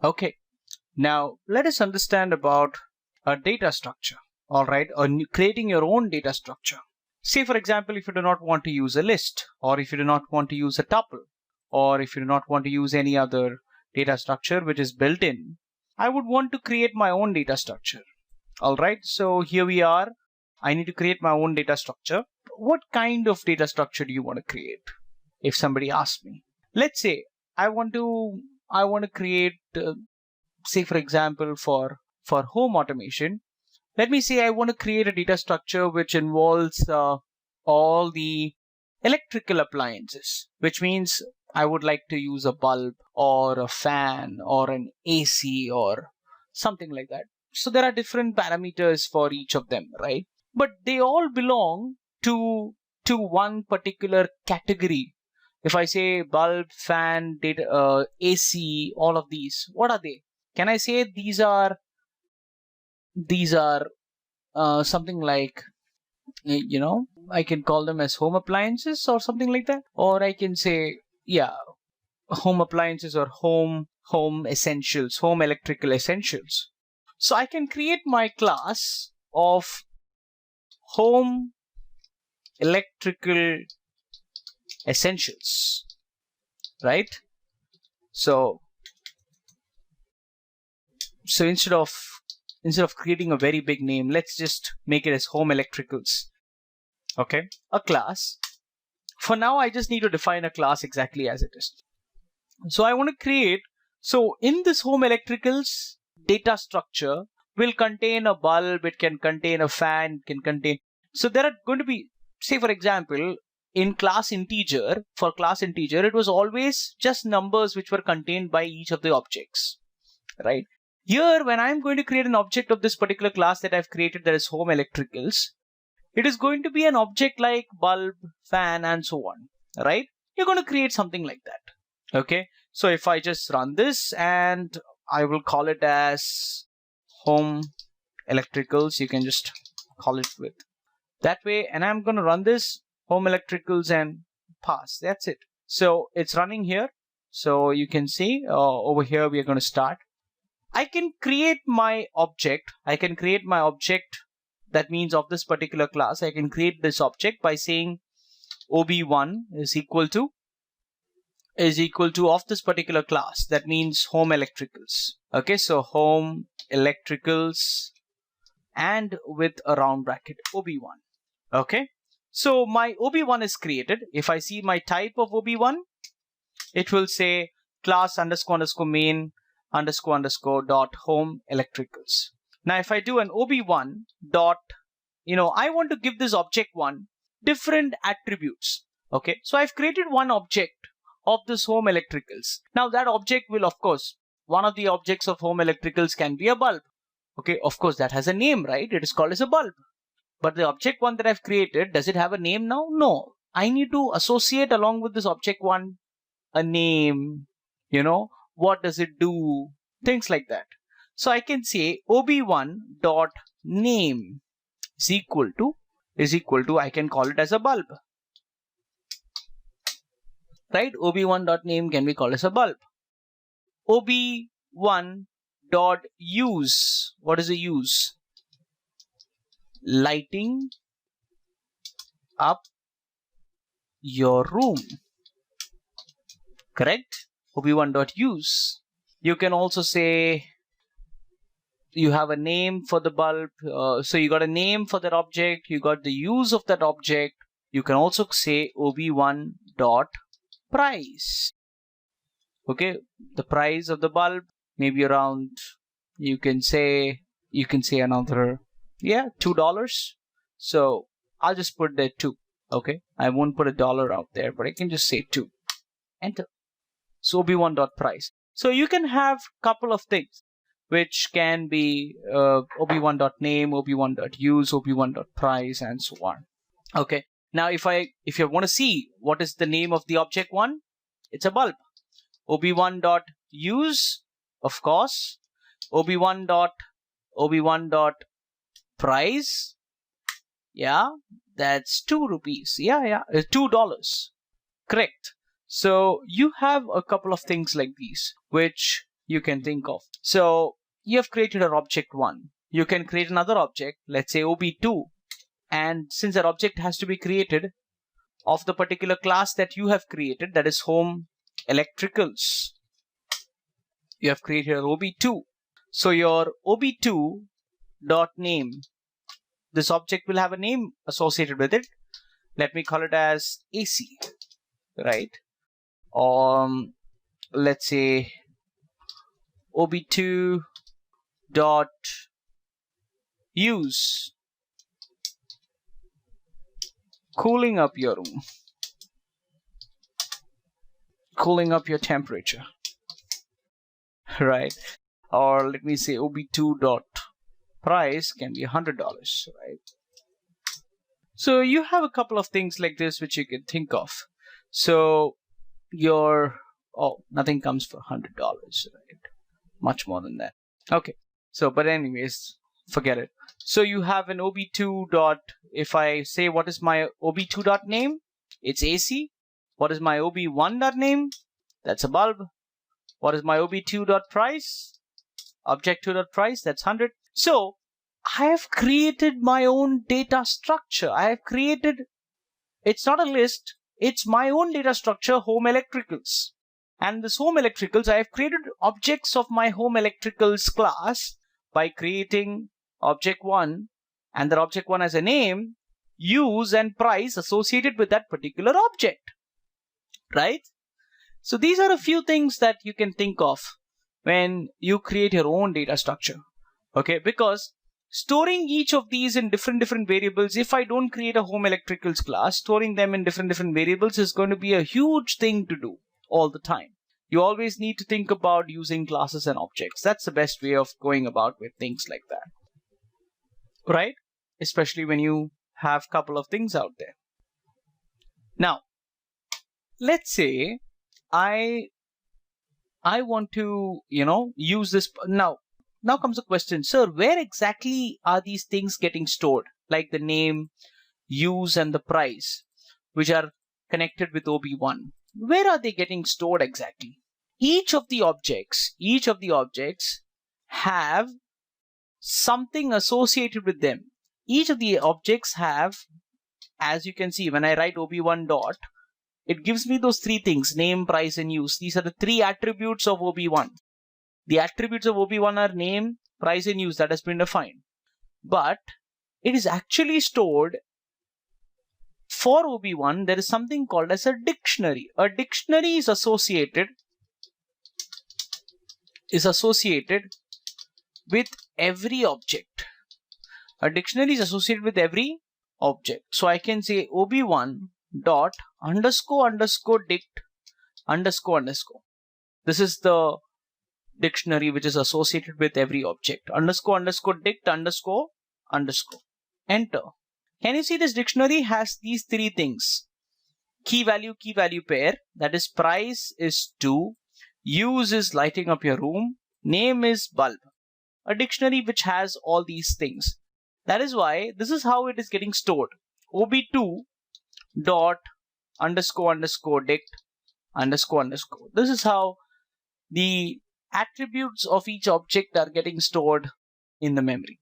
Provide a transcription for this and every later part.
Okay, now let us understand about a data structure. All right, creating your own data structure. Say, for example, if you do not want to use a list, or if you do not want to use a tuple, or if you do not want to use any other data structure which is built in, I would want to create my own data structure. All right, so here we are. I need to create my own data structure. What kind of data structure do you want to create? If somebody asks me, let's say I want to create, say for example, for home automation. Let me say I want to create a data structure which involves all the electrical appliances, which means I would like to use a bulb or a fan or an AC or something like that. So there are different parameters for each of them, right? But they all belong to one particular category. If I say bulb, fan, data, AC, all of these, what are they? Can I say these are something like, I can call them as home appliances or something like that, or I can say, yeah, home appliances or home essentials, home electrical essentials. So I can create my class of home electrical essentials, right? So instead of creating a very big name, let's just make it as home electricals. Okay, a class. For now, I just need to define a class exactly as it is. So I want to create, so in this home electricals data structure will contain a bulb, it can contain a fan, it can contain, so there are going to be, say for example, in class integer, for class integer, it was always just numbers which were contained by each of the objects, right? Here, when I'm going to create an object of this particular class that I've created, that is home electricals, it is going to be an object like bulb, fan, and so on, right? You're going to create something like that. Okay, so if I just run this and I will call it as home electricals, you can just call it with that way, and I'm going to run this home electricals and pass. That's it. So it's running here. So you can see over here we are going to start. I can create my object. That means of this particular class. I can create this object by saying ob1 is equal to of this particular class. That means home electricals. Okay, so home electricals and with a round bracket ob1. Okay, so my ob1 is created. If I see my type of ob1, it will say class _ main _ dot home electricals. Now if I do an ob1 dot, I want to give this object one different attributes. Okay, so I've created one object of this home electricals. Now that object will, of course, one of the objects of home electricals can be a bulb. Okay, of course that has a name, right? It is called as a bulb. But the object one that I've created, does it have a name now? No. I need to associate along with this object one a name. What does it do? Things like that. So I can say ob1 dot name is equal to, I can call it as a bulb. Right? ob1 dot name can be called as a bulb. ob1 dot use. What is the use? Lighting up your room. Correct? ob1 dot use. You can also say you have a name for the bulb. So you got a name for that object. You got the use of that object. You can also say ob1 dot price. Okay, the price of the bulb, maybe around, you can say another, $2. So I'll just put there 2. Okay, I won't put $1 out there, but I can just say 2. Enter. So ob1 dot price. So you can have couple of things which can be ob1 dot name, ob1 dot use, ob1 dot price, and so on. Okay, now if you want to see what is the name of the object one, it's a bulb. ob1 dot use, of course. ob1 dot price, that's 2 rupees. $2. Correct. So you have a couple of things like these which you can think of. So you have created an object 1. You can create another object, let's say OB2, and since that object has to be created of the particular class that you have created, that is home electricals, you have created an OB2. So your OB2 dot name, this object will have a name associated with it. Let me call it as AC, right? Let's say OB2 dot use cooling up your room, cooling up your temperature, right? Or let me say OB2 dot price can be $100, right? So you have a couple of things like this which you can think of. So your, nothing comes for $100, right? Much more than that. Okay, so but anyways, forget it. So you have an OB2 dot, if I say what is my OB2 dot name, it's AC. What is my OB1 dot name? That's a bulb. What is my OB2 dot price? Object2 dot price, that's 100. So I have created my own data structure. I have created, it's not a list, it's my own data structure, home electricals. And this home electricals, I have created objects of my home electricals class by creating object 1, and that object 1 has a name, use, and price associated with that particular object, right? So these are a few things that you can think of when you create your own data structure, okay? Because storing each of these in different variables, if I don't create a home electricals class, storing them in different variables is going to be a huge thing to do all the time. You always need to think about using classes and objects. That's the best way of going about with things like that, right? Especially when you have a couple of things out there. Now, let's say I want to, use this. Now comes the question, sir, where exactly are these things getting stored? Like the name, use, and the price, which are connected with OB1. Where are they getting stored exactly? Each of the objects have something associated with them. Each of the objects have, as you can see, when I write OB1 dot, it gives me those 3 things, name, price, and use. These are the 3 attributes of OB1. The attributes of OB1 are name, price, and use. That has been defined. But it is actually stored for OB1. There is something called as a dictionary. A dictionary is associated with every object. A dictionary is associated with every object. So I can say OB1 dot underscore dict underscore. This is the dictionary which is associated with every object. Underscore dict underscore. Enter. Can you see this dictionary has these 3 things? Key value pair, that is price is 2, use is lighting up your room, name is bulb. A dictionary which has all these things. That is why this is how it is getting stored. OB2 dot underscore dict underscore. This is how the attributes of each object are getting stored in the memory,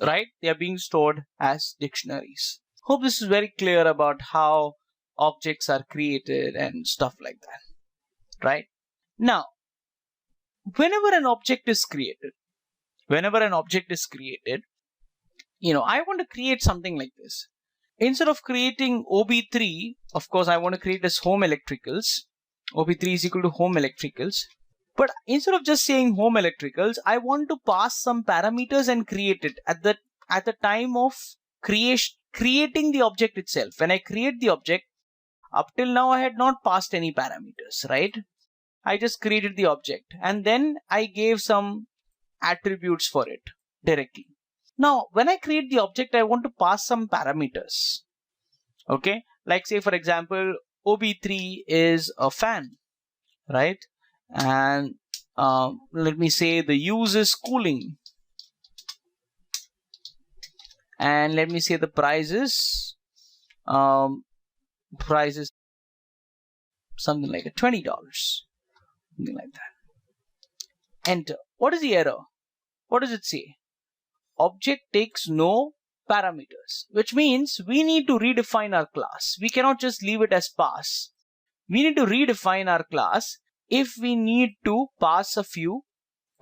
right? They are being stored as dictionaries. Hope this is very clear about how objects are created and stuff like that, right? Now, whenever an object is created, I want to create something like this. Instead of creating OB3, of course, I want to create this home electricals. OB3 is equal to home electricals. But instead of just saying home electricals, I want to pass some parameters and create it at the time of creating the object itself. When I create the object, up till now I had not passed any parameters, right? I just created the object and then I gave some attributes for it directly. Now, when I create the object, I want to pass some parameters. Okay, like say for example, OB3 is a fan, right? And let me say the use is cooling, and let me say the price is something like $20, something like that. Enter. What is the error? What does it say? Object takes no parameters, which means we need to redefine our class. We cannot just leave it as pass. We need to redefine our class if we need to pass a few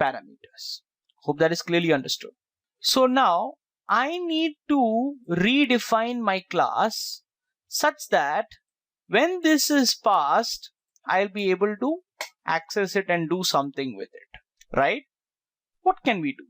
parameters. Hope that is clearly understood. So now I need to redefine my class such that when this is passed, I'll be able to access it and do something with it, right? What can we do?